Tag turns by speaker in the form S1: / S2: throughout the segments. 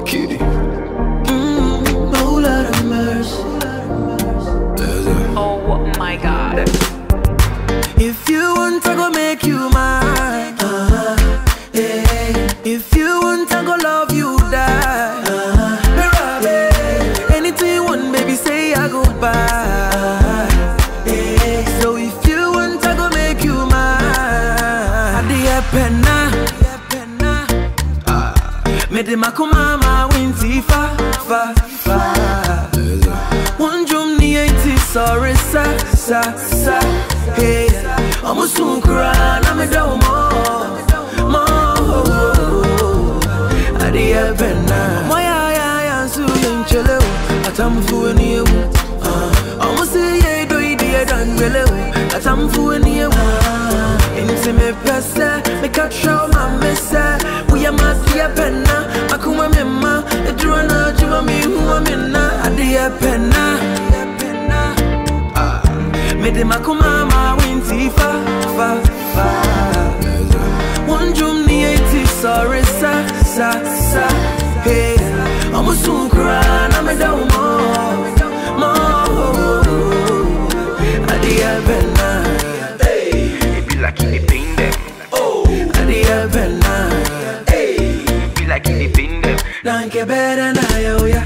S1: Kitty. Oh, Lord of mercy.
S2: Oh my God.
S1: If you want, I go make you mine. Yeah. If you want, I go love you, die. Anything you want, baby, say I go buy. Yeah. So if you want, I go make you mine. Adia penna. Me de makumama winti fa. One drum ni eti sorry sa. Hey, I'm a soon cry, I'm a down more. Adia penna. My eye, so young cello. At I'm fooling you. I'm a say, do it, dear, done below. At I'm fooling you. Into me, pesa, me cut show my messa. We are my dear penna. Akuma mema, the drona, Jimmy, who I'm in. Adia penna. Me de makumama winti fa. One drum ni eti sorry sa. Hey, I'm a soon cry, I'm a down more. Adia penna.
S3: Hey, it be like it pain them.
S1: Oh, Adia penna.
S3: Hey, it be like it pain them.
S1: Nanke better na yo ya.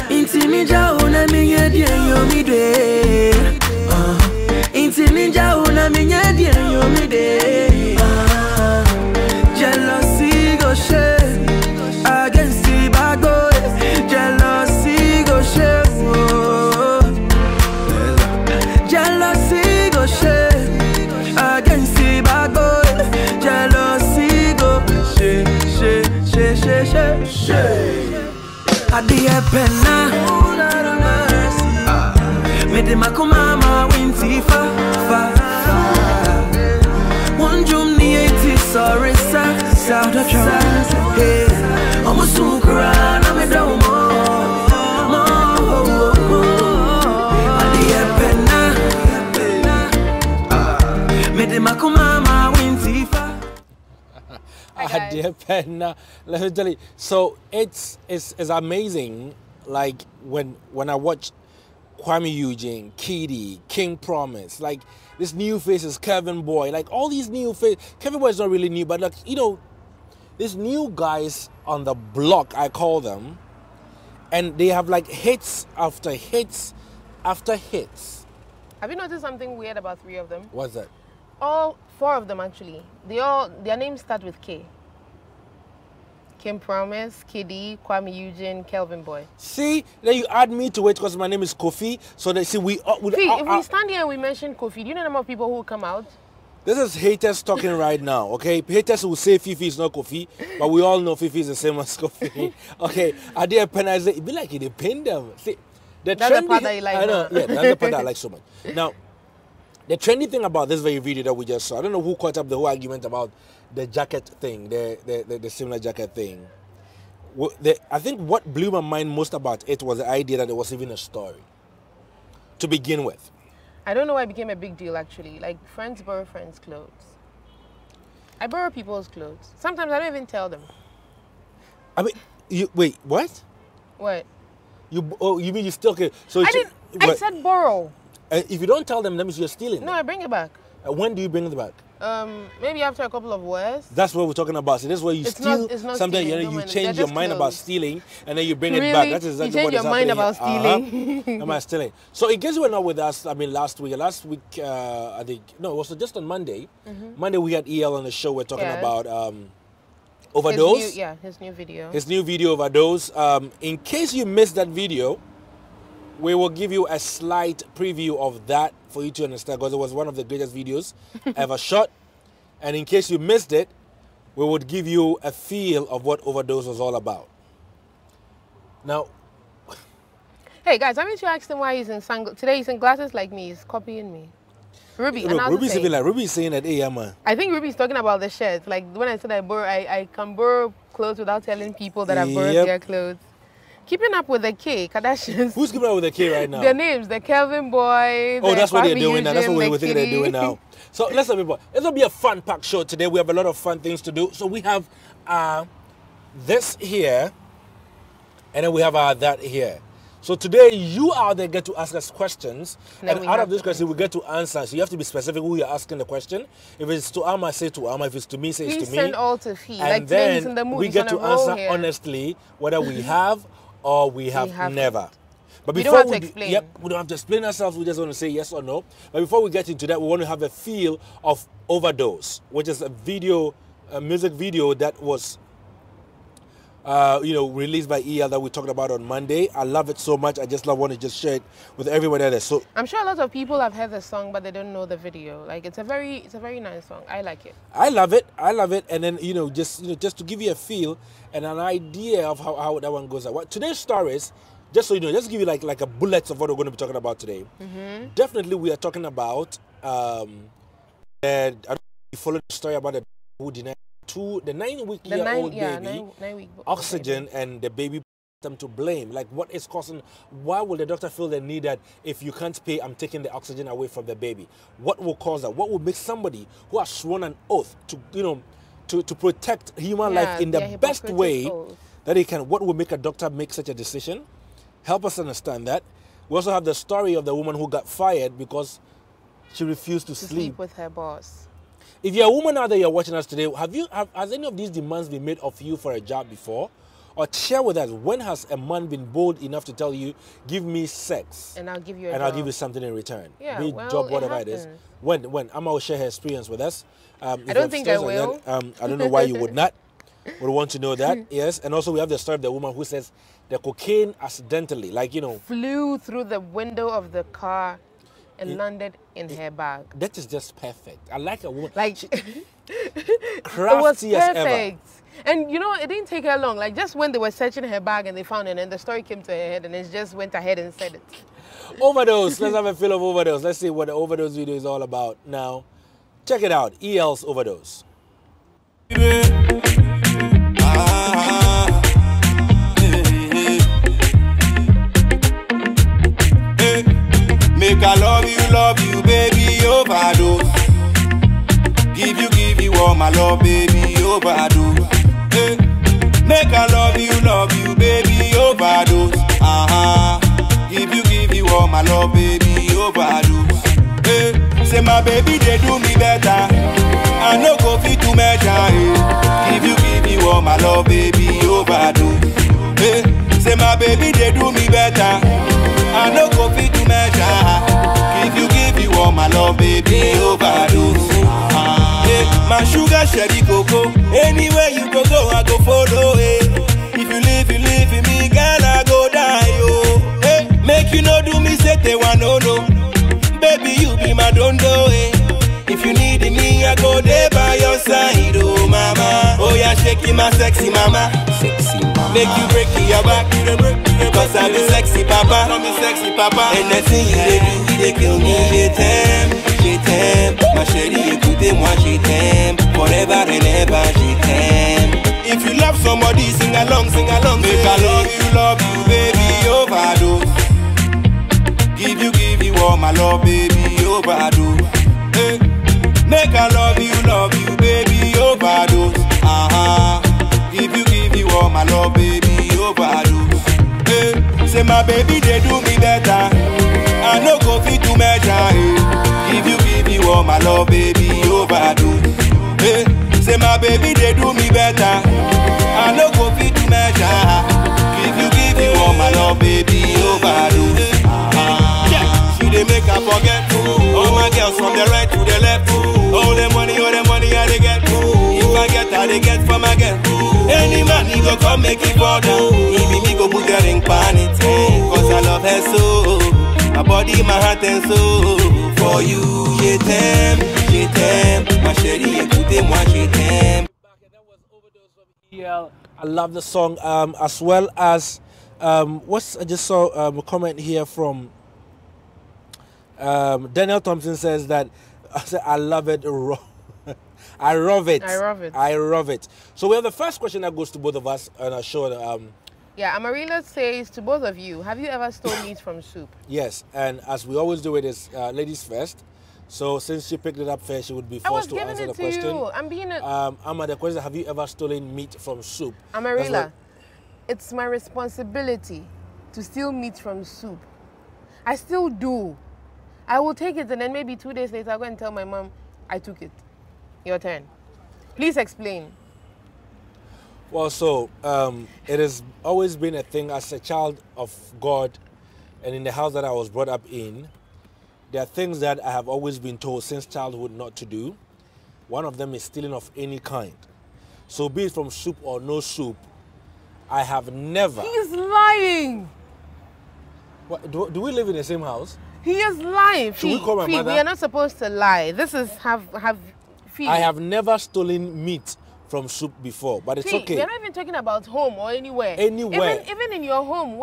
S1: Inti mi jauna mi yedien yo mi de. Inti ninja una minya die yo mi de. Jealousy go share against the bad boy. Jealousy go share. Jealousy go share against the bad boy. Jealousy go share. Adia penna. Me de makumama winti fa. One drum ni eti sorry sa. Hey, I'm a soon cry, I'm a down more. Adia penna. Me de makumama winti fa.
S4: Adia penna. Let me tell you. So it's amazing. Like when I watch Kwame Eugene, Kitty, King Promise, like this new faces, Kevin Boy, like all these new faces. Kevin Boy is not really new, but like, you know, these new guys on the block, I call them, and they have like hits after hits after hits.
S5: Have you noticed something weird about 3 of them?
S4: What's that?
S5: All 4 of them actually. Their names start with K. Kim Promise, Kiddy, Kwame Eugene, Kelvin Boy.
S4: See, then you add me to it because my name is Kofi. So they see if
S5: we stand here and we mention Kofi, do you know the number of people who will come out?
S4: This is haters talking right now, okay? Haters will say Fiifi is not Kofi, but we all know Fiifi is the same as Kofi. Okay, I did penalize it. It'd be like it pain them. See,
S5: that's the part that you like.
S4: I know, yeah, that's the part that I like so much. Now, the trendy thing about this very video that we just saw, I don't know who caught up the whole argument about the jacket thing, the similar jacket thing. I think what blew my mind most about it was the idea that there was even a story to begin with.
S5: I don't know why it became a big deal actually. Like, friends borrow friends' clothes. I borrow people's clothes. Sometimes I don't even tell them.
S4: I mean, wait, what?
S5: What?
S4: You mean you still okay? So
S5: I said borrow.
S4: If you don't tell them, that means you're stealing.
S5: No, I bring it back.
S4: When do you bring it back?
S5: Maybe after a couple of wears.
S4: That's what we're talking about. So this is where you steal something, you change your mind about stealing, and then you bring it back. That's exactly
S5: what is happening. You change your mind about stealing.
S4: Am I stealing? So in case you were not with us, I mean, last week, I think, no, it was just on Monday. Monday we had EL on the show. We're talking about Overdose.
S5: His new video.
S4: His new video, Overdose. In case you missed that video, we will give you a slight preview of that for you to understand, because it was one of the greatest videos ever shot. And in case you missed it, we would give you a feel of what Overdose was all about. Now,
S5: hey guys, I mean to ask him why he's in sunglasses. Today he's in glasses like me. He's copying me. Ruby,
S4: Ruby's saying that, hey, man.
S5: I think Ruby's talking about the shirts. Like when I said I can borrow clothes without telling people that I've borrowed their clothes. Keeping up with the K, Kardashians.
S4: Who's keeping up with the K right now?
S5: Their names, the Kelvin Boy.
S4: Oh, that's what they're doing now. That's what we think they're doing now. So listen, people, it's going to be a fun-packed show today. We have a lot of fun things to do. So we have this here, and then we have our that here. So today you out there get to ask us questions, and out of this question we get to answer. So you have to be specific who you're asking the question. If it's to Ama, say to Ama. If it's to me, say it's to me.
S5: Send all to Fee.
S4: And
S5: like
S4: then
S5: in the mood,
S4: we get to answer honestly whether we have or we have never. But before
S5: we don't have to explain.
S4: We don't have to explain ourselves. We just want to say yes or no. But before we get into that, we want to have a feel of Overdose, which is a music video that was released by EL that we talked about on Monday. I love it so much. I just want to just share it with everyone else. So
S5: I'm sure a lot of people have heard the song, but they don't know the video. Like it's a very nice song. I like it.
S4: I love it. And then just to give you a feel and an idea of how that one goes. Today's stories, just so you know, just give you like a bullets of what we're going to be talking about today. Definitely, we are talking about. I don't know if you followed the story about the who denied the 9-week-old baby
S5: 9-week
S4: oxygen
S5: baby.
S4: And the baby them to blame. Like, what is causing? Why will the doctor feel the need that if you can't pay, I'm taking the oxygen away from the baby? What will cause that? What will make somebody who has sworn an oath to protect human life in the best way that he can? What will make a doctor make such a decision? Help us understand that. We also have the story of the woman who got fired because she refused to sleep
S5: with her boss.
S4: If you're a woman out there, you're watching us today, has any of these demands been made of you for a job before? Or share with us, when has a man been bold enough to tell you, give me sex
S5: and I'll give you
S4: I'll give you something in return?
S5: Yeah,
S4: be it job, whatever it is. When Ama will share her experience with us.
S5: I don't think I will.
S4: I don't know why you would not. Would want to know that. Yes. And also we have the story of the woman who says the cocaine accidentally,
S5: flew through the window of the car and landed in her bag.
S4: That is just perfect. I like a woman.
S5: It
S4: was
S5: perfect.
S4: As ever.
S5: And it didn't take her long. Like just when they were searching her bag and they found it, and the story came to her head, and it just went ahead and said it.
S4: Overdose. Let's have a feel of Overdose. Let's see what the Overdose video is all about now. Check it out. EL's Overdose.
S2: Make I love you, baby, overdose. Give you all my love, baby, overdose. Hey. Make I love you, baby, overdose. Give you all my love, baby, overdose. Hey. Say my baby, they do me better. I no go fit to measure. Hey. Give you all my love, baby, overdose. Hey. Say my baby, they do me better. I no go fit to measure. Give you all my love, baby, overdose. My sugar, sherry, cocoa. Anywhere you go, I go follow. If you leave me, girl, I go die. Oh, hey, make you no do me, say they want no. Baby, you be my dondo. If you need me, I go there by your side. Oh, mama. Oh, yeah, shaking my sexy mama. Make you break your back. Cause I be sexy papa. Anything you do, they kill me. Je t'aime, ma chérie, écoutez-moi, je t'aime. Forever and ever, je t'aime. If you love somebody, sing along. Make I love you, baby, overdose. Give you all my love, baby, overdose. Hey. Make I love you, baby, overdose. Give you all my love, baby, overdose. Hey. Say my baby, they do me better. I no go fit to measure. Hey. Give you all my love, baby, overdose. Hey. Say my baby, they do me better. I no go fit to measure. Give you all my love, baby, overdose. She they make her forget. All my girls from the right to the left. All the money I they get. If I get, I they get from my girl. Any man he go come make it for down. Even me go put the ring pan it. Cause I love her so. My body, my heart and soul. For you, je t'aime. Ma chérie, écoutez-moi, je t'aime.
S4: I love the song, as well as I just saw a comment here from Daniel Thompson says that I love it. I love it. So we have the first question that goes to both of us, and I'll show
S5: yeah, Amarilla says to both of you, have you ever stolen meat from soup?
S4: Yes, and as we always do it is ladies first. So since she picked it up first, she would be
S5: I was
S4: forced to
S5: giving
S4: answer
S5: it
S4: the
S5: to
S4: question.
S5: you. I'm being a...
S4: Ama, the question: have you ever stolen meat from soup?
S5: Amarilla, it's my responsibility to steal meat from soup. I still do. I will take it and then maybe 2 days later I'll go and tell my mom I took it. Your turn. Please explain.
S4: Well, so it has always been a thing as a child of God, and in the house that I was brought up in, there are things that I have always been told since childhood not to do. One of them is stealing of any kind. So be it from soup or no soup, I have never...
S5: He's lying.
S4: What, do we live in the same house?
S5: He is lying.
S4: Should we call my mother?
S5: We are not supposed to lie. This is Fee.
S4: I have never stolen meat from soup before, but it's okay.
S5: We're not even talking about home or anywhere.
S4: Anywhere.
S5: Even in your home,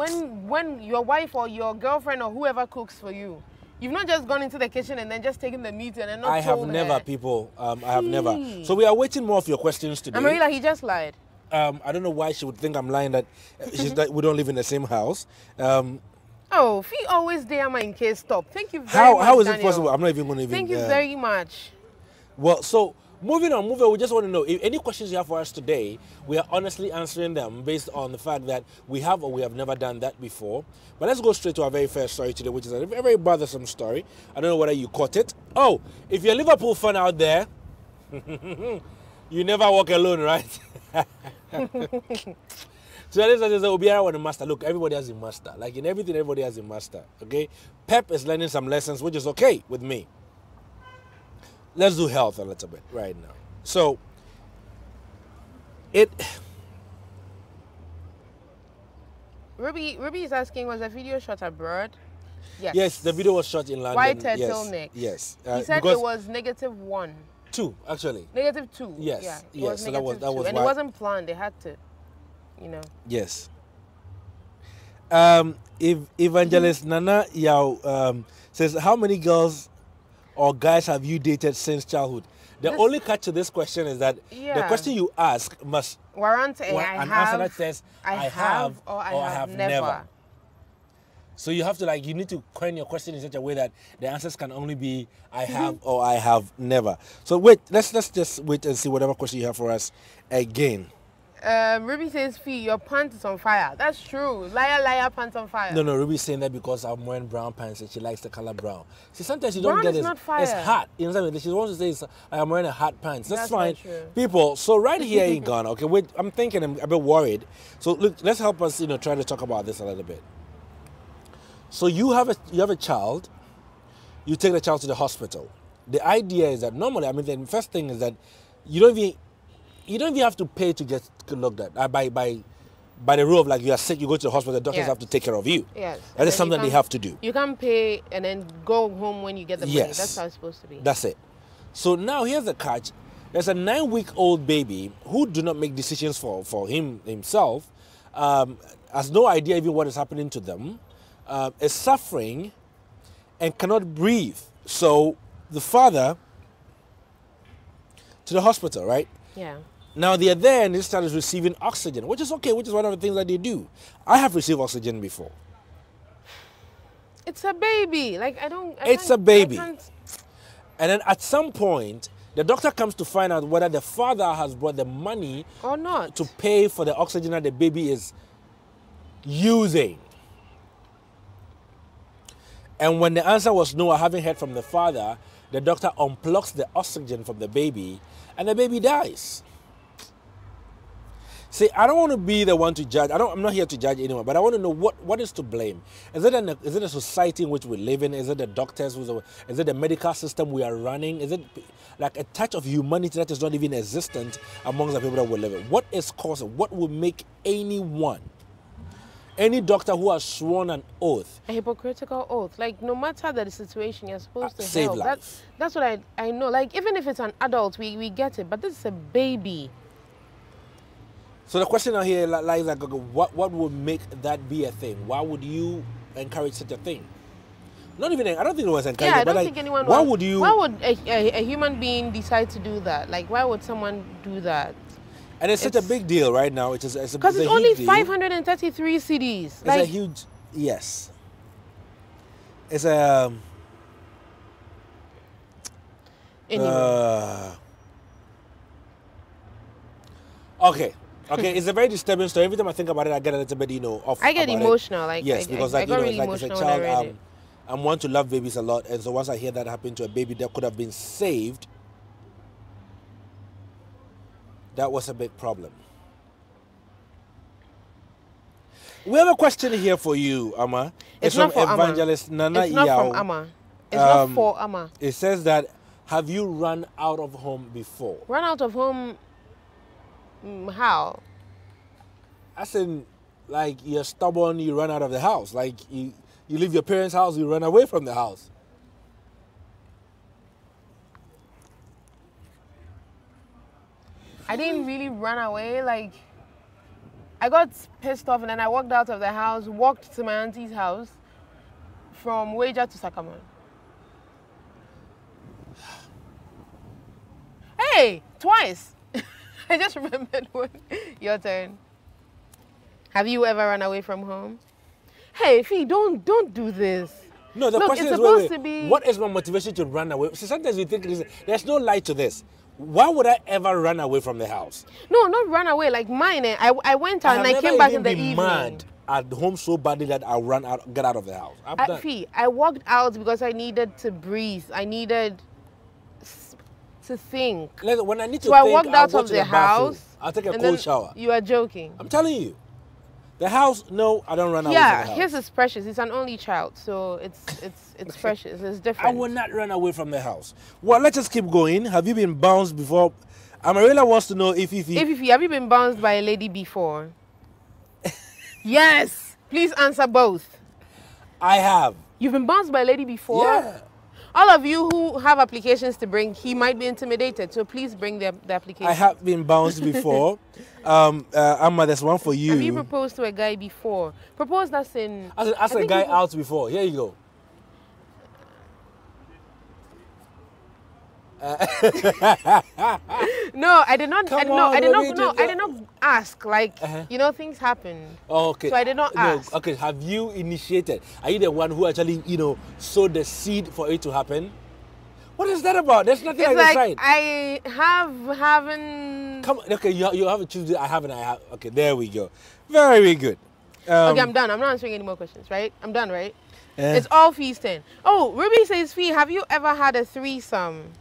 S5: when your wife or your girlfriend or whoever cooks for you, you've not just gone into the kitchen and then just taken the meat and then not
S4: I have
S5: told
S4: never,
S5: her.
S4: people. I have never. So we are waiting more of your questions today.
S5: Amarilla, he just lied.
S4: I don't know why she would think I'm lying that, that we don't live in the same house.
S5: Oh, Fee always there, in case stop. Thank you very much.
S4: How is it
S5: Daniel.
S4: possible? I'm not even going to even...
S5: Thank you very much.
S4: Well, so moving on, we just want to know, if any questions you have for us today, we are honestly answering them based on the fact that we have or we have never done that before. But let's go straight to our very first story today, which is a very bothersome story. I don't know whether you caught it. Oh, if you're a Liverpool fan out there, you never walk alone, right? So this is Obiara with a master. Look, everybody has a master. Like in everything, everybody has a master. Okay? Pep is learning some lessons, which is okay with me. Let's do health a little bit right now. So
S5: Ruby is asking, was the video shot abroad? Yes.
S4: Yes, the video was shot in London.
S5: White turtleneck.
S4: Yes.
S5: He said it was -1.
S4: 2, actually.
S5: -2.
S4: Yes.
S5: Yeah. It
S4: Yes.
S5: was
S4: So that was
S5: -2. And it wasn't planned. They had to, you know.
S4: Yes. If Evangelist Nana Yao says, how many girls or guys have you dated since childhood? The only catch to this question is that the question you ask must
S5: warrant
S4: an answer that says I have or I have never. So you have to you need to coin your question in such a way that the answers can only be I have or I have never. So wait, let's just wait and see whatever question you have for us again.
S5: Ruby says, Fee, your pants is on fire. That's true. Liar, pants on fire.
S4: No, Ruby's saying that because I'm wearing brown pants and she likes the color brown. See, sometimes you
S5: brown
S4: don't get
S5: is
S4: it.
S5: Not fire.
S4: It's hot. You know what I mean? She wants to say I'm wearing a hot pants. That's fine.
S5: True.
S4: People, so right here in Ghana, okay, wait, I'm thinking, I'm a bit worried. So look, let's help us, try to talk about this a little bit. So you have a child, you take the child to the hospital. The idea is that normally, the first thing is that you don't even have to pay to get looked at. By the rule of you are sick, you go to the hospital, the doctors have to take care of you.
S5: Yes.
S4: That is something they have to do.
S5: You can pay and then go home when you get the money. That's how it's supposed to be.
S4: That's it. So now here's the catch. There's a 9-week-old baby who do not make decisions for himself, has no idea even what is happening to them, is suffering and cannot breathe. So the father to the hospital, right?
S5: Yeah.
S4: Now they are there and this child is receiving oxygen, which is okay, which is one of the things that they do. I have received oxygen before.
S5: It's a baby.
S4: It's a baby. And then at some point, the doctor comes to find out whether the father has brought the money
S5: or not
S4: to pay for the oxygen that the baby is using. And when the answer was no, I haven't heard from the father, the doctor unplugs the oxygen from the baby and the baby dies. See, I don't want to be the one to judge. I'm not here to judge anyone, but I want to know what is to blame. Is it a society in which we live in? Is it the doctors? Is it the medical system we are running? Is it like a touch of humanity that is not even existent amongst the people that we live in? What is causing? What will make anyone, any doctor who has sworn an oath,
S5: a hypocritical oath, no matter the situation, you're supposed to
S4: save
S5: help.
S4: life.
S5: That's what I know. Even if it's an adult, we get it, but this is a baby.
S4: So the question out here lies what would make that be a thing? Why would you encourage such a thing? Not even, I don't think it was encouraged.
S5: Yeah, I don't think anyone
S4: why
S5: would.
S4: Would you?
S5: Why would a human being decide to do that? Why would someone do that?
S4: And it's such a big deal right now. Because it's
S5: only 533 CDs.
S4: It's a huge, yes. It's a
S5: Anyway.
S4: Okay. Okay, it's a very disturbing story. Every time I think about it, I get a little bit, off.
S5: I get
S4: about
S5: emotional.
S4: it.
S5: Like
S4: Yes, because
S5: I got really
S4: as a
S5: emotional when I read
S4: child,
S5: it.
S4: I'm one to love babies a lot, and so once I hear that happen to a baby that could have been saved, that was a big problem. We have a question here for you, Ama.
S5: It's not
S4: from
S5: for
S4: Evangelist
S5: Ama.
S4: Nana
S5: It's not
S4: Iyao.
S5: from Ama. It's not for Ama.
S4: It says that, have you run out of home before?
S5: Run out of home? How?
S4: As in, like, you're stubborn, you run out of the house. Like, you leave your parents' house, you run away from the house.
S5: I didn't really run away. Like, I got pissed off and then I walked out of the house, walked to my auntie's house from Waja to Sakaman. Hey, twice. I just remembered one. Your turn. Have you ever run away from home? Hey, Fee, don't do this.
S4: No, the
S5: Look,
S4: question
S5: it's
S4: is,
S5: supposed to be...
S4: what is my motivation to run away? See, sometimes you think there's no light to this. Why would I ever run away from the house?
S5: No, not run away. Like mine, I went out and I came back in the evening.
S4: Mad at home so badly that I get out of the house.
S5: Fee, I walked out because I needed to breathe. I needed to think.
S4: When I need to
S5: so
S4: think,
S5: I walked out of the house.
S4: I'll take a cold shower.
S5: You are joking.
S4: I'm telling you. The house, no, I don't run away from the house.
S5: Yeah, his is precious. He's an only child, so it's precious. It's different.
S4: I will not run away from the house. Well, let's just keep going. Have you been bounced before? Amarilla wants to know if
S5: Fiifi, have you been bounced by a lady before? Yes. Please answer both.
S4: I have.
S5: You've been bounced by a lady before?
S4: Yeah.
S5: All of you who have applications to bring, he might be intimidated, so please bring the application.
S4: I have been bounced before. Amma, there's one for you.
S5: Have you proposed to a guy before? Proposed as in...
S4: Ask a guy out before. Here you go.
S5: No, I did not. I did not ask. Like, things happen.
S4: Oh, okay.
S5: So I did not ask.
S4: No, okay, have you initiated? Are you the one who actually, sowed the seed for it to happen? What is that about? There's nothing
S5: It's
S4: like
S5: like
S4: that.
S5: I haven't.
S4: Come on, okay, you have a Tuesday. I haven't. Okay, there we go. Very good.
S5: Okay, I'm done. I'm not answering any more questions, right? I'm done, right? It's all feasting. Oh, Ruby says, Fee, have you ever had a threesome?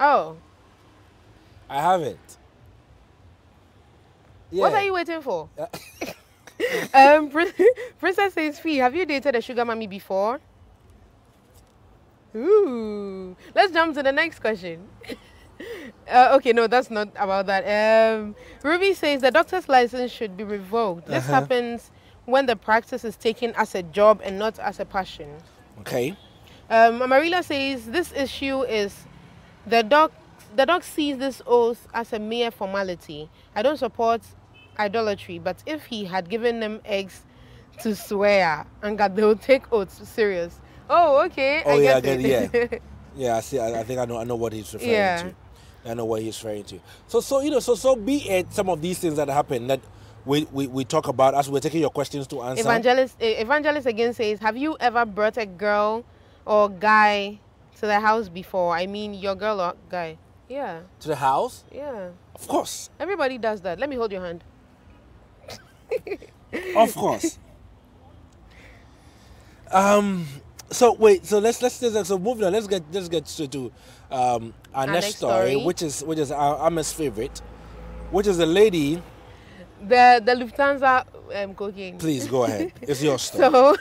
S5: Oh.
S4: I haven't. Yeah.
S5: What are you waiting for? Princess says, Fee, have you dated a sugar mommy before? Ooh. Let's jump to the next question. Okay, no, that's not about that. Ruby says the doctor's license should be revoked. This happens when the practice is taken as a job and not as a passion.
S4: Okay.
S5: Amarilla says this issue is the doc sees this oath as a mere formality. I don't support idolatry, but if he had given them eggs to swear, and God, they would take oaths serious. Oh, okay.
S4: Oh,
S5: I get it.
S4: Yeah. Yeah, I see. I think I know what he's referring to. I know what he's referring to. So be it some of these things that happen that we talk about as we're taking your questions to answer.
S5: Evangelist again says, have you ever brought a girl or guy to the house before? I mean, your girl or guy. Yeah.
S4: To the house?
S5: Yeah.
S4: Of course.
S5: Everybody does that. Let me hold your hand.
S4: Of course. So wait. So let's moving on. Let's get straight to our next story, which is Ama's favorite, which is a lady.
S5: The Lufthansa cocaine.
S4: Please go ahead. It's your story.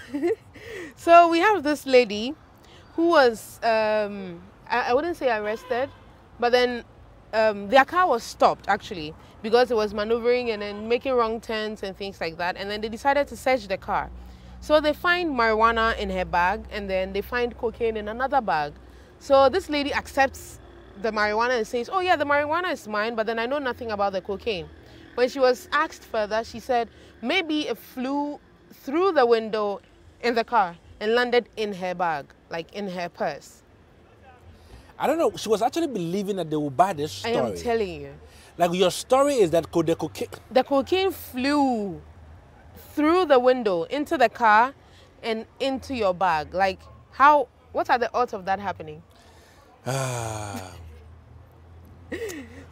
S5: So we have this lady who was I wouldn't say arrested, but then their car was stopped actually because it was maneuvering and then making wrong turns and things like that, and then they decided to search the car. So they find marijuana in her bag and then they find cocaine in another bag. So this lady accepts the marijuana and says, oh yeah, the marijuana is mine, but then I know nothing about the cocaine. When she was asked further, she said maybe it flew through the window in the car and landed in her bag, like in her purse.
S4: I don't know. She was actually believing that they would buy this story.
S5: I am telling you.
S4: Like your story is that
S5: the cocaine flew through the window into the car and into your bag. Like what are the odds of that happening?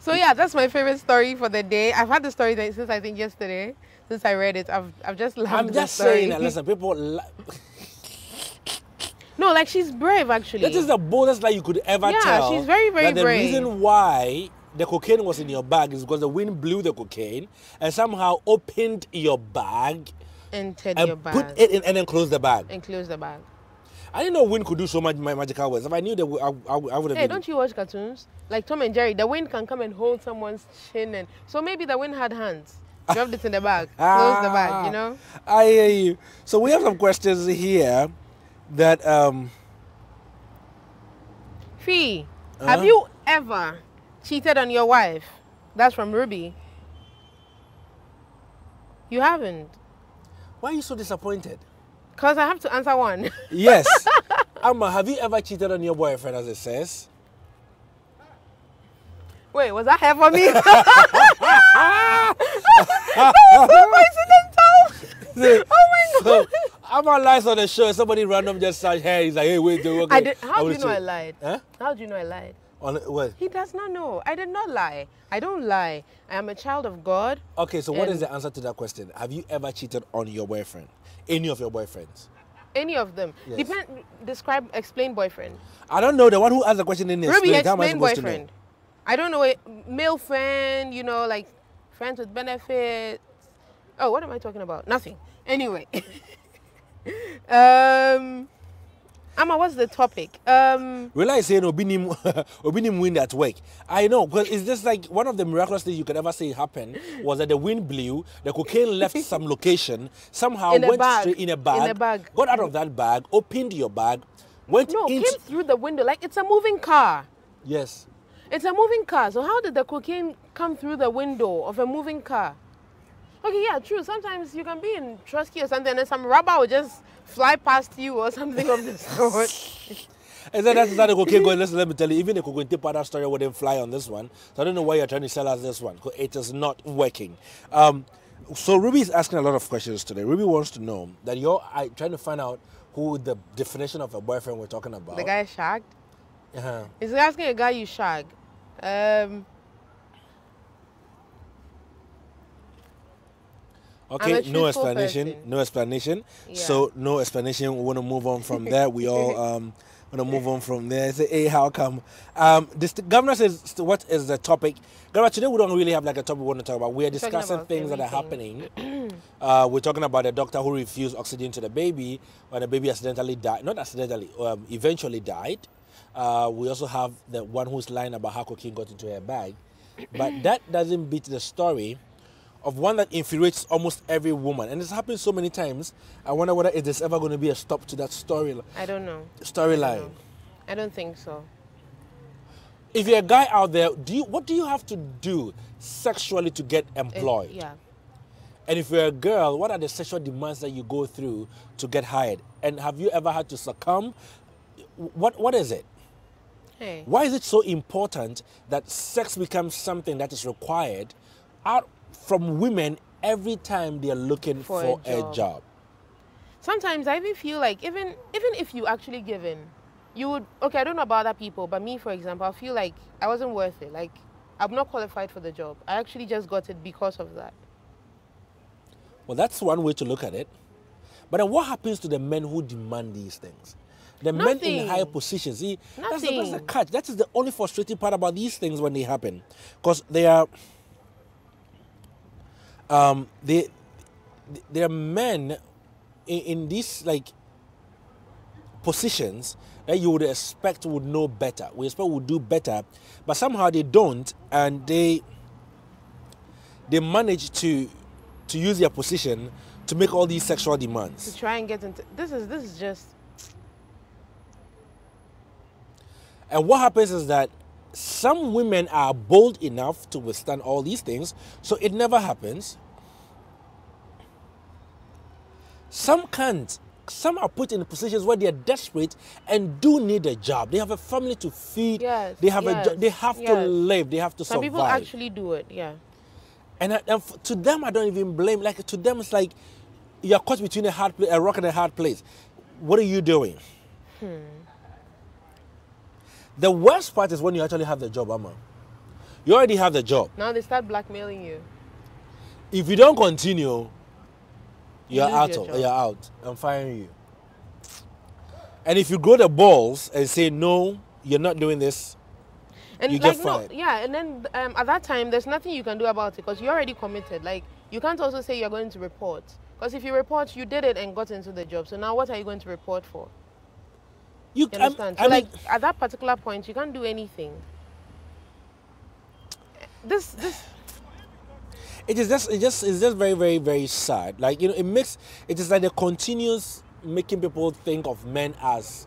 S5: So yeah, that's my favorite story for the day. I've had the story since I think yesterday. Since I read it, I've just loved
S4: I'm
S5: the
S4: just
S5: story.
S4: saying that, listen, people...
S5: No, like she's brave actually.
S4: This is the boldest lie you could ever tell.
S5: Yeah, she's very, very
S4: that the
S5: brave.
S4: reason why the cocaine was in your bag is because the wind blew the cocaine and somehow opened your bag
S5: Entered
S4: and
S5: your bag.
S4: put it in and then closed the bag.
S5: And close the bag.
S4: I didn't know wind could do so much magical words. If I knew that, I would have
S5: Hey,
S4: been...
S5: don't you watch cartoons? Like Tom and Jerry, the wind can come and hold someone's chin, and so maybe the wind had hands. Dropped it in the bag, closed the bag, you know?
S4: I hear you. So we have some questions here that...
S5: Fee, have you ever cheated on your wife? That's from Ruby. You haven't?
S4: Why are you so disappointed?
S5: Because I have to answer one.
S4: Yes. Ama, have you ever cheated on your boyfriend, as it says?
S5: Wait, was that hair for me? That was so coincidental. Oh my God.
S4: So, Ama lies on the show. Somebody random just said, hey, he's like, hey, wait, okay.
S5: How do you know I lied?
S4: Huh?
S5: How do you know I lied?
S4: On what?
S5: He does not know. I did not lie. I don't lie. I am a child of God.
S4: Okay, so what is the answer to that question? Have you ever cheated on your boyfriend? Any of your boyfriends?
S5: Any of them.
S4: Yes.
S5: Explain boyfriend.
S4: I don't know. The one who asked the question in
S5: Ruby,
S4: explain. How am I
S5: explain
S4: supposed to know?
S5: boyfriend. I don't know. Male friend, you know, like friends with benefits. Oh, what am I talking about? Nothing. Anyway. Ama, what's the topic?
S4: Realize saying Obinim wind at work. I know, because it's just like one of the miraculous things you could ever say happened was that the wind blew, the cocaine left some location, somehow went straight in a bag, got out of that bag, opened your bag, went
S5: came through the window. Like it's a moving car.
S4: Yes.
S5: It's a moving car. So how did the cocaine come through the window of a moving car? Okay, yeah, true. Sometimes you can be in Trotsky or something and then some rubber will just fly past you or something of the sort.
S4: And then that's not the cocaine going. Let me tell you, even the cocaine tip that story wouldn't fly on this one. So I don't know why you're trying to sell us this one, because it is not working. So Ruby is asking a lot of questions today. Ruby wants to know that you're trying to find out who the definition of a boyfriend we're talking about.
S5: The guy shagged?
S4: Uh-huh.
S5: He's asking a guy you shag.
S4: Okay, no explanation. Person. No explanation. Yeah. So no explanation. We want to move on from there. We all want to move on from there. Say, hey, how come? The governor says, what is the topic? Governor, today we don't really have like a topic we want to talk about. We're discussing things that are happening. We're talking about a doctor who refused oxygen to the baby when the baby accidentally died. Not accidentally, eventually died. We also have the one who's lying about how cocaine got into her bag. But that doesn't beat the story of one that infuriates almost every woman. And it's happened so many times. I wonder whether it is ever going to be a stop to that story.
S5: I don't know.
S4: Storyline.
S5: I don't think so.
S4: If you're a guy out there, what do you have to do sexually to get employed?
S5: Yeah.
S4: And if you're a girl, what are the sexual demands that you go through to get hired? And have you ever had to succumb? What is it?
S5: Hey.
S4: Why is it so important that sex becomes something that is required out from women every time they're looking for a job?
S5: Sometimes I even feel like even if you actually give in, you would, okay, I don't know about other people, but me, for example, I feel like I wasn't worth it. Like, I'm not qualified for the job. I actually just got it because of that.
S4: Well, that's one way to look at it. But then what happens to the men who demand these things? The men in higher positions. See, that's the catch. That is the only frustrating part about these things when they happen. Because they are... there are men in these like positions that you would expect would know better. We expect would do better, but somehow they don't, and they manage to use their position to make all these sexual demands.
S5: To try and get into this is just.
S4: And what happens is that some women are bold enough to withstand all these things, so it never happens. Some can't. Some are put in positions where they are desperate and do need a job. They have a family to feed.
S5: Yes,
S4: they have a job. They have to live. They have to survive.
S5: Some people actually do it, yeah.
S4: And to them, I don't even blame. Like, to them, it's like you're caught between a rock and a hard place. What are you doing? The worst part is when you actually have the job, Ama. You already have the job.
S5: Now they start blackmailing you.
S4: If you don't continue,
S5: You
S4: you're
S5: lose
S4: out.
S5: your job.
S4: You're out. I'm firing you. And if you grow the balls and say no, you're not doing this,
S5: And
S4: you
S5: like
S4: get fired.
S5: yeah, and then at that time there's nothing you can do about it because you're already committed. Like you can't also say you're going to report because if you report, you did it and got into the job. So now what are you going to report for? You understand? So like at that particular point, you can't do anything. This
S4: it's just very, very, very sad. Like, you know, it is like the continuous making people think of men as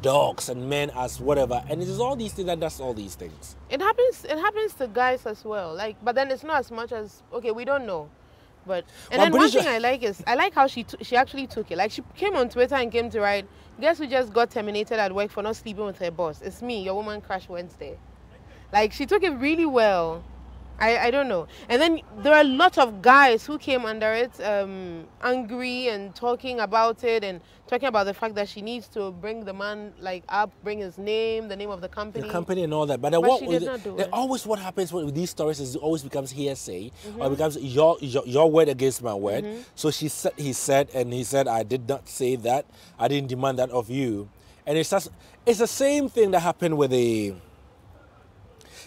S4: dogs and men as whatever, and it is all these things that does all these things.
S5: It happens to guys as well. Like, but then it's not as much as okay, we don't know. But and then one thing I like is I like how she actually took it. Like she came on Twitter and came to write, guess who just got terminated at work for not sleeping with her boss? It's me, your woman crush Wednesday. Like she took it really well. I don't know. And then there are a lot of guys who came under it angry and talking about it and talking about the fact that she needs to bring the man like up, bring his name, the name of the company.
S4: The company and all that. But
S5: she did not do it.
S4: Always what happens with these stories is it always becomes hearsay or it becomes your word against my word. So he said, I did not say that. I didn't demand that of you. And it's the same thing that happened with the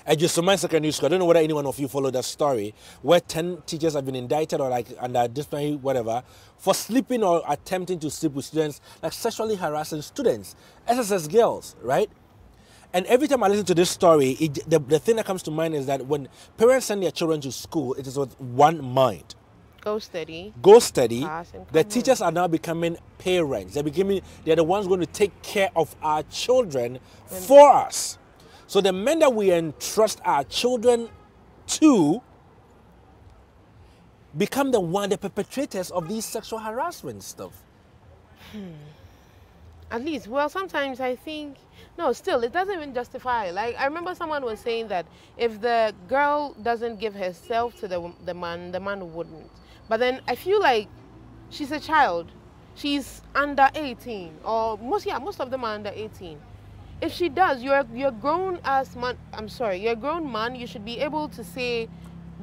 S4: at Jessamine Secondary School. I don't know whether anyone of you followed that story where 10 teachers have been indicted or like under disciplinary whatever for sleeping or attempting to sleep with students, like sexually harassing students, SSS girls, right? And every time I listen to this story, the thing that comes to mind is that when parents send their children to school, it is with one mind.
S5: Go steady.
S4: Go steady. The
S5: come
S4: teachers are now becoming parents. They're the ones going to take care of our children for us. So the men that we entrust our children to become the perpetrators of these sexual harassment stuff.
S5: At least, well, sometimes I think, no, still, it doesn't even justify. Like, I remember someone was saying that if the girl doesn't give herself to the man wouldn't. But then I feel like she's a child. She's under 18, or most of them are under 18. If she does, you're a grown ass man. I'm sorry, you're a grown man. You should be able to say,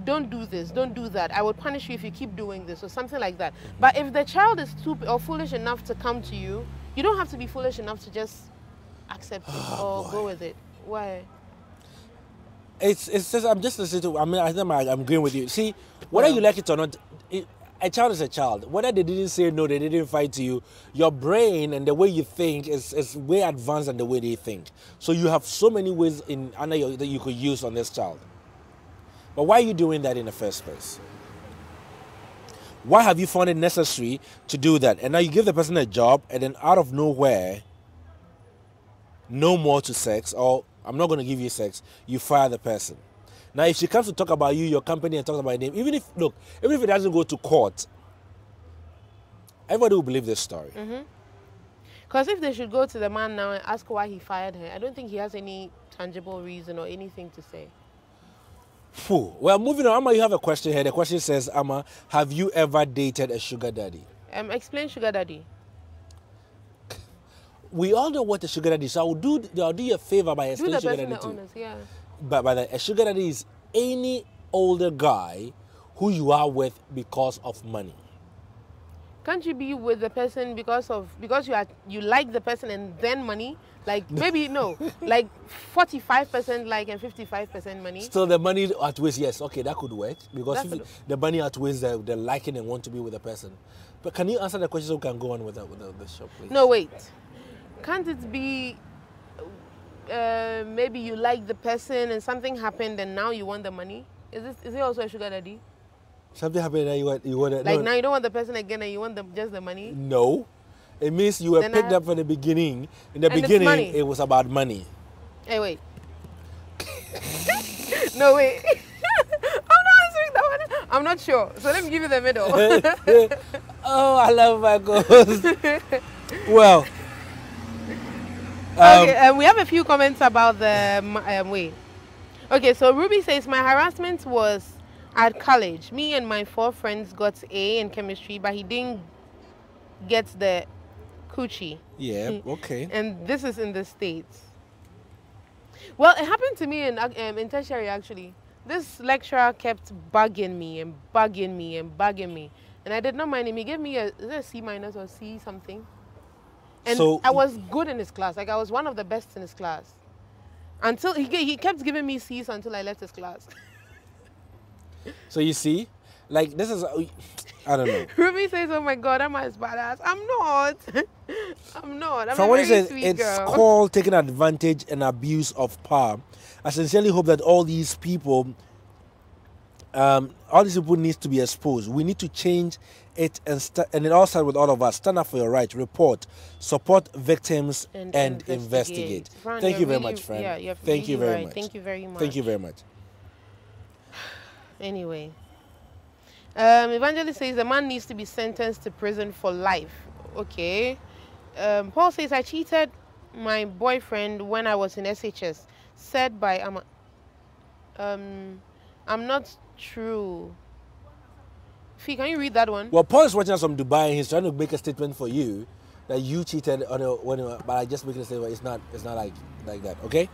S5: don't do this, don't do that. I would punish you if you keep doing this or something like that. But if the child is stupid or foolish enough to come to you, you don't have to be foolish enough to just accept it or go with it. Why?
S4: It's just I'm just listening to. I mean, I think I'm agreeing with you. See, whether you like it or not, a child is a child. Whether they didn't say no, they didn't fight to you, your brain and the way you think is way advanced than the way they think. So you have so many ways that you could use on this child. But why are you doing that in the first place? Why have you found it necessary to do that? And now you give the person a job and then out of nowhere, no more to sex, or I'm not going to give you sex, you fire the person. Now, if she comes to talk about you, your company, and talk about your name, even if it doesn't go to court, everybody will believe this story.
S5: Because if they should go to the man now and ask why he fired her, I don't think he has any tangible reason or anything to say.
S4: Well, moving on, Ama, you have a question here. The question says, Ama, have you ever dated a sugar daddy?
S5: Explain sugar daddy.
S4: We all know what a sugar daddy is, so I'll do you a favor by explaining sugar daddy too.
S5: Honors, yeah.
S4: But a sugar daddy is any older guy who you are with because of money.
S5: Can't you be with the person because you like the person and then money? Like maybe no, like 45% like and 55% money.
S4: Still the money outweighs, yes, okay, that could work because the money outweighs the liking and want to be with the person. But can you answer the question so we can go on with the show, please?
S5: No, wait. Can't it be maybe you like the person and something happened and now you want the money? Is it also a sugar daddy?
S4: Something happened and you want it.
S5: Like
S4: no.
S5: now you don't want the person again and you want just the money?
S4: No. It means you were picked up from the beginning. In the beginning, it was about money.
S5: Hey, wait. No, wait. I'm not answering that one. I'm not sure. So let me give you the middle.
S4: Oh, I love my ghost. Well.
S5: Okay, we have a few comments about the way. Okay, so Ruby says, my harassment was at college. Me and my 4 friends got A in chemistry, but he didn't get the coochie.
S4: Yeah, okay.
S5: And this is in the States. Well, it happened to me in tertiary actually. This lecturer kept bugging me and bugging me and bugging me, and I did not mind him. He gave me is it a C minus or C something, and
S4: So-
S5: I was good in his class. Like I was one of the best in his class, until he kept giving me C's until I left his class.
S4: So you see, like this is, I don't know.
S5: Ruby says, "Oh my God, I'm as badass." I'm not. I'm not. I'm
S4: From
S5: a
S4: what it
S5: very
S4: says,
S5: sweet
S4: it's
S5: girl.
S4: called taking advantage and abuse of power. I sincerely hope that all these people needs to be exposed. We need to change it, and it all starts with all of us. Stand up for your right, report, support victims, and investigate.
S5: Fran,
S4: Thank you
S5: you're
S4: very
S5: really-
S4: much, friend.
S5: Yeah, you're
S4: Thank you
S5: really
S4: very
S5: right.
S4: much.
S5: Thank you very much.
S4: Thank you very much.
S5: Anyway, Evangelist says the man needs to be sentenced to prison for life. Okay. Paul says I cheated my boyfriend when I was in SHS. Said by Ama. I'm not true. Fee, can you read that one?
S4: Well, Paul is watching us from Dubai, and he's trying to make a statement for you that you cheated on but I just making a statement. It's not like that. Okay.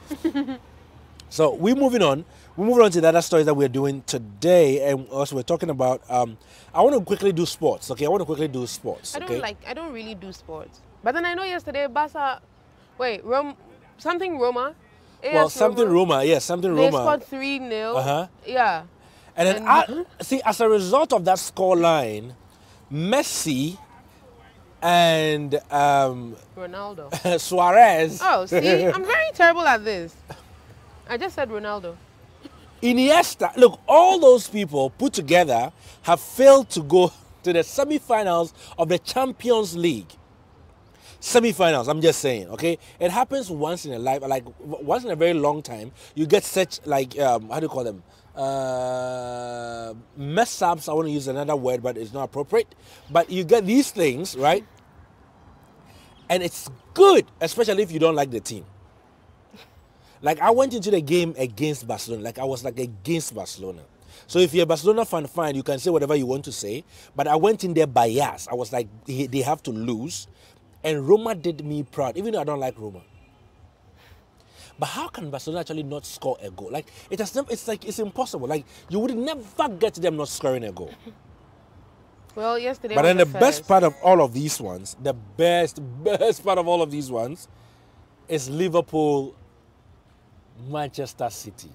S4: So we're moving on. We're moving on to the other stories that we're doing today, and also we're talking about. I want to quickly do sports. Okay, I want to quickly do sports. Okay?
S5: I don't really do sports. But then I know yesterday Barca, something Roma.
S4: Well, something Roma, yes, something
S5: They
S4: Roma.
S5: scored 3-0.
S4: Uh-huh.
S5: Yeah.
S4: And then see, as a result of that score line, Messi and
S5: Ronaldo.
S4: Suarez.
S5: Oh, see, I'm very terrible at this. I just said Ronaldo.
S4: Iniesta, look, all those people put together have failed to go to the semi-finals of the Champions League. Semi-finals, I'm just saying, okay? It happens once in a life, like once in a very long time. You get such, like, how do you call them? Mess ups, I want to use another word, but it's not appropriate. But you get these things, right? And it's good, especially if you don't like the team. Like, I went into the game against Barcelona. Like, I was like against Barcelona. So if you're a Barcelona fan, fine, you can say whatever you want to say. But I went in there biased. I was like, they have to lose. And Roma did me proud, even though I don't like Roma. But how can Barcelona actually not score a goal? Like, it's impossible. Like, you would never get them not scoring a goal.
S5: Well, yesterday
S4: But then the
S5: was
S4: best part of all of these ones, the best part of all of these ones is Liverpool, Manchester City.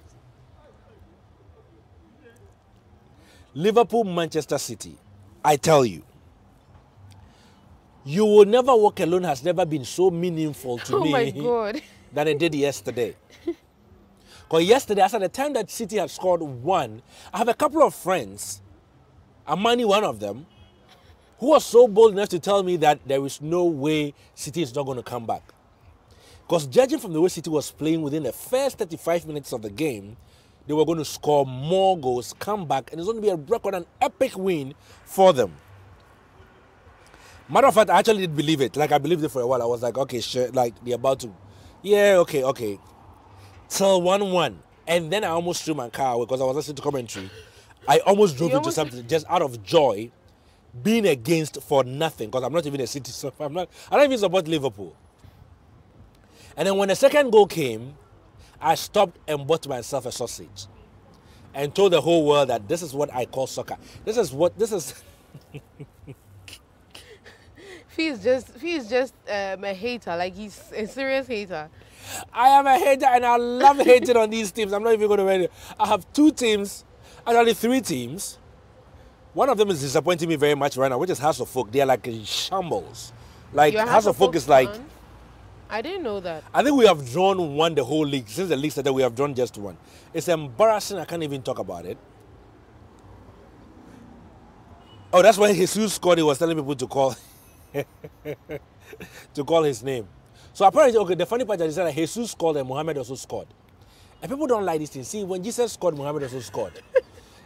S4: Liverpool, Manchester City. I tell you, You Will Never Walk Alone has never been so meaningful to me
S5: Oh my God.
S4: than it did yesterday. Because yesterday, as at the time that City had scored one, I have a couple of friends, Amani one of them, who was so bold enough to tell me that there is no way City is not going to come back. Because judging from the way City was playing within the first 35 minutes of the game, they were going to score more goals, come back, and it's going to be a record, an epic win for them. Matter of fact, I actually did believe it. Like, I believed it for a while. I was like, okay, sure, like, they're about to, yeah, okay. Till 1-1. And then I almost threw my car away because I was listening to commentary. I almost drove into something just out of joy, being against for nothing, because I'm not even a City, so I don't even support Liverpool. And then when the second goal came, I stopped and bought myself a sausage and told the whole world that this is what I call soccer. This is
S5: Fee is just a hater. Like, he's a serious hater.
S4: I am a hater, and I love hating on these teams. I'm not even going to win it. I have two teams, actually three teams. One of them is disappointing me very much right now, which is House of Folk. They are like in shambles. Like,
S5: You're a
S4: House of Folk is like,
S5: fan? I didn't know that.
S4: I think we have drawn one the whole league. Since the league started, we have drawn just one. It's embarrassing. I can't even talk about it. Oh, that's why Jesus scored. He was telling people to call to call his name. So apparently, okay, the funny part is that Jesus scored and Muhammad also scored. And people don't like this thing. See, when Jesus scored, Muhammad also scored.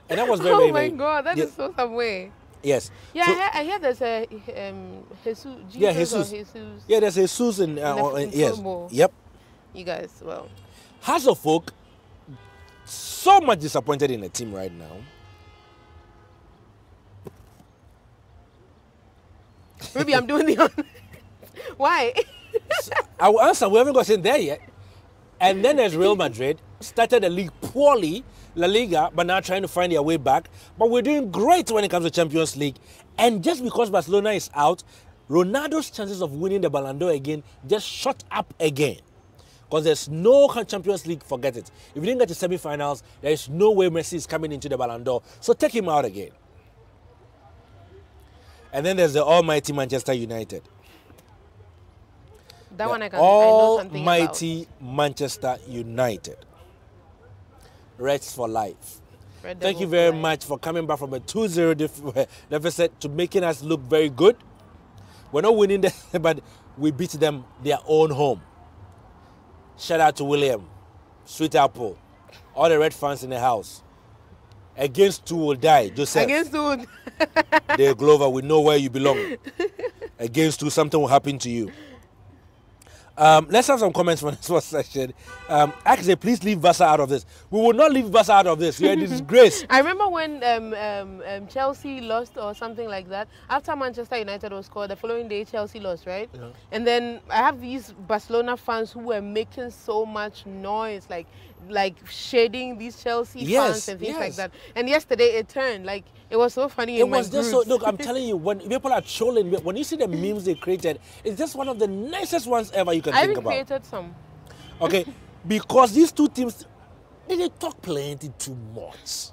S4: And that was very, very,
S5: Oh my
S4: very,
S5: God, that
S4: yeah,
S5: is so some way.
S4: Yes.
S5: Yeah,
S4: So-
S5: I hear there's a Jesus.
S4: yeah,
S5: Jesus.
S4: Jesus.
S5: Or Jesus.
S4: Yeah, there's Jesus in,
S5: in
S4: yes.
S5: football.
S4: Yep.
S5: You guys, well.
S4: House of Folk, so much disappointed in the team right now.
S5: Maybe I'm doing the Why?
S4: I will answer. We haven't gotten there yet. And then there's Real Madrid, started the league poorly, La Liga, but now trying to find their way back. But we're doing great when it comes to Champions League. And just because Barcelona is out, Ronaldo's chances of winning the Ballon d'Or again just shot up again. Because there's no Champions League, forget it. If you didn't get to semi-finals, there is no way Messi is coming into the Ballon d'Or. So take him out again. And then there's the almighty Manchester United.
S5: That one I know something about.
S4: Almighty Manchester United. Reds for life. Thank you very much for coming back from a 2-0 deficit to making us look very good. We're not winning them, but we beat them their own home. Shout out to William, Sweet Apple, all the Red fans in the house. Against two will die, Joseph.
S5: Against two.
S4: Dale Glover, we know where you belong. Against two, something will happen to you. Let's have some comments from this first session. Actually, please leave Barca out of this. We will not leave Barca out of this. We are in disgrace.
S5: I remember when Chelsea lost or something like that. After Manchester United was scored, the following day Chelsea lost, right? Yeah. And then I have these Barcelona fans who were making so much noise, like shading these Chelsea fans and things like that. And yesterday it turned, like, it was so funny. It was just so,
S4: look, I'm telling you, when people are trolling, when you see the memes they created, it's just one of the nicest ones ever you can think about.
S5: I created some.
S4: Okay, because these two teams, they talk plenty too much.